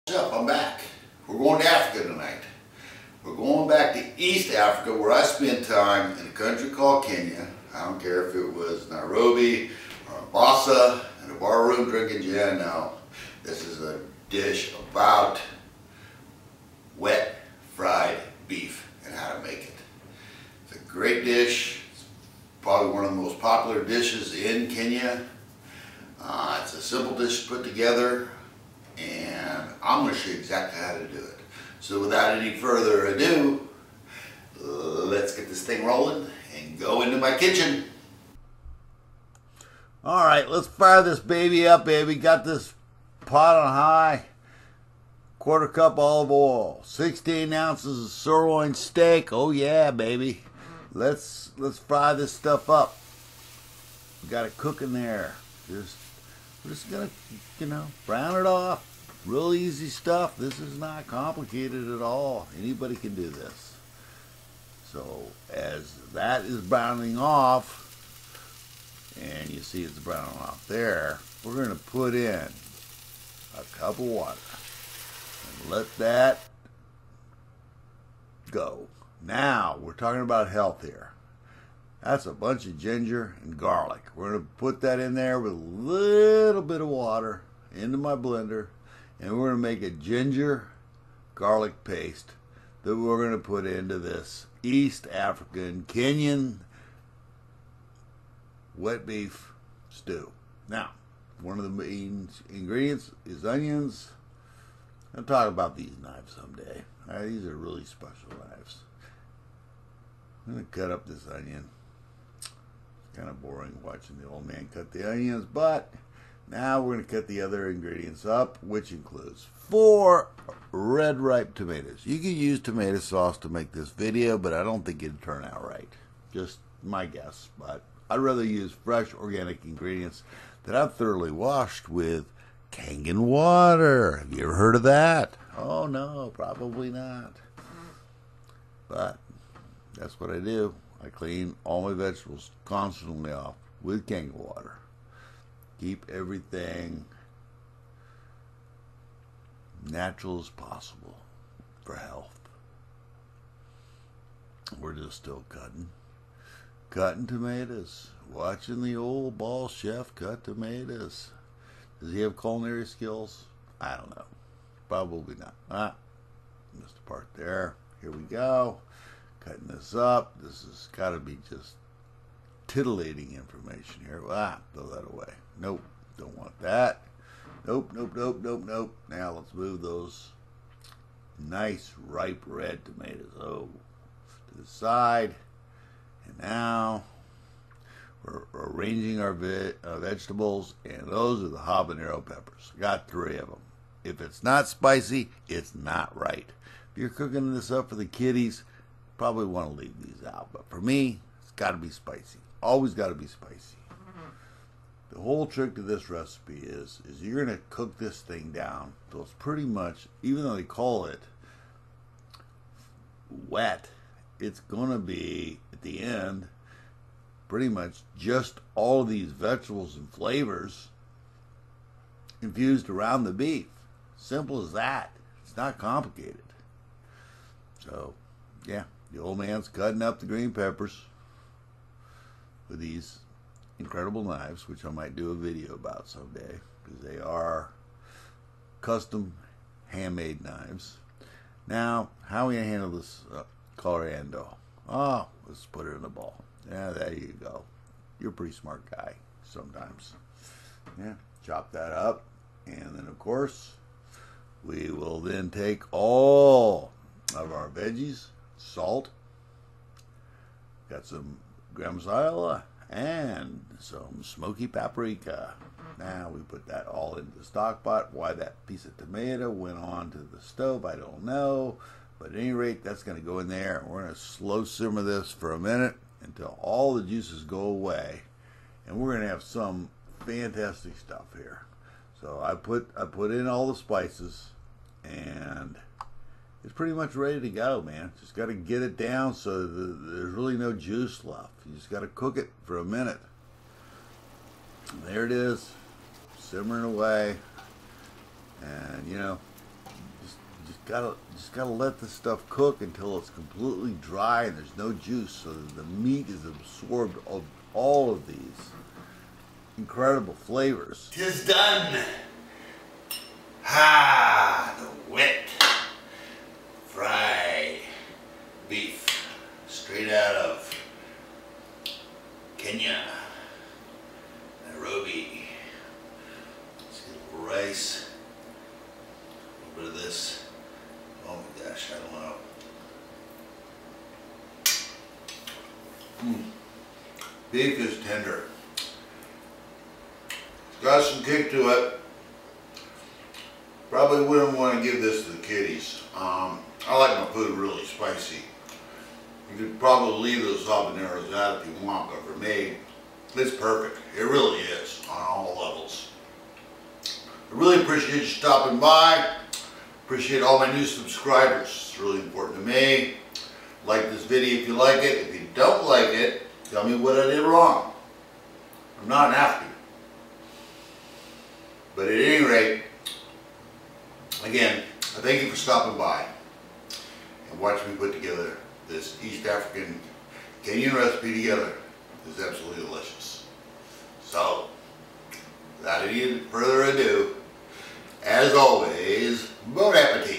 What's up? I'm back. We're going to Africa tonight. We're going back to East Africa where I spent time in a country called Kenya. I don't care if it was Nairobi or Mombasa in a bar room drinking gin. No, this is a dish about wet fried beef and how to make it. It's a great dish. It's probably one of the most popular dishes in Kenya. It's a simple dish to put together, and I'm going to show you exactly how to do it. So without any further ado, let's get this thing rolling and go into my kitchen. Alright, let's fire this baby up, baby. Got this pot on high. 1/4 cup olive oil. 16 ounces of sirloin steak. Oh yeah, baby. Let's fry this stuff up. We got it cooking there. We're just gonna, brown it off. Real easy stuff. This is not complicated at all. Anybody can do this. So as that is browning off, and you see it's browning off there, we're going to put in a cup of water and let that go. Now we're talking about health here. That's a bunch of ginger and garlic. We're going to put that in there with a little bit of water into my blender, and we're going to make a ginger garlic paste that we're going to put into this East African Kenyan wet beef stew. Now, one of the main ingredients is onions. I'll talk about these knives someday. These are really special knives. I'm going to cut up this onion. Kind of boring watching the old man cut the onions, but now we're going to cut the other ingredients up, which includes 4 red ripe tomatoes. You can use tomato sauce to make this video, but I don't think it'd turn out right. Just my guess, but I'd rather use fresh organic ingredients that I've thoroughly washed with Kangen water. Have you ever heard of that? Oh no, probably not. But that's what I do. I clean all my vegetables constantly off with Kangen water. Keep everything natural as possible for health. We're just still cutting tomatoes. Watching the old ball chef cut tomatoes. Does he have culinary skills? I don't know. Probably not. Missed a part there. Here we go. Cutting this up. This has got to be just titillating information here. Throw that away. Nope, don't want that. Nope. Now let's move those nice ripe red tomatoes to the side. And now we're arranging our vegetables, and those are the habanero peppers. Got 3 of them. If it's not spicy, it's not right. If you're cooking this up for the kiddies, probably want to leave these out. But for me, it's got to be spicy. Always got to be spicy. The whole trick to this recipe is you're going to cook this thing down so it's pretty much, even though they call it wet, it's going to be, at the end, pretty much just all of these vegetables and flavors infused around the beef. Simple as that. It's not complicated. So, yeah, the old man's cutting up the green peppers with these incredible knives, which I might do a video about someday, because they are custom handmade knives. Now, how are we going to handle this coriander? Let's put it in a bowl. Yeah, there you go. You're a pretty smart guy sometimes. Yeah, chop that up, and then of course we will then take all of our veggies, salt, got some Garam Masala, and some smoky paprika. Now we put that all into the stock pot. Why that piece of tomato went on to the stove, I don't know. But at any rate, that's going to go in there. We're going to slow simmer this for a minute until all the juices go away. And we're going to have some fantastic stuff here. So I put in all the spices, and it's pretty much ready to go, man. Just got to get it down so there's really no juice left. You just got to cook it for a minute. And there it is, simmering away. And just gotta let this stuff cook until it's completely dry and there's no juice, so that the meat is absorbed of all of these incredible flavors. 'Tis done. Ha! The wet fry beef, straight out of Kenya, Nairobi. Let's get a little rice, a little bit of this. Oh my gosh, I don't know. Beef is tender. It's got some kick to it. Probably wouldn't want to give this to the kiddies. I like my food really spicy. You could probably leave those habaneros out if you want, but for me, it's perfect. It really is on all levels. I really appreciate you stopping by. Appreciate all my new subscribers. It's really important to me. Like this video if you like it. If you don't like it, tell me what I did wrong. I'm not an African. But at any rate, again, I thank you for stopping by and watch me put together this East African Kenyan recipe together. It's absolutely delicious. So, without any further ado, as always, bon appetit.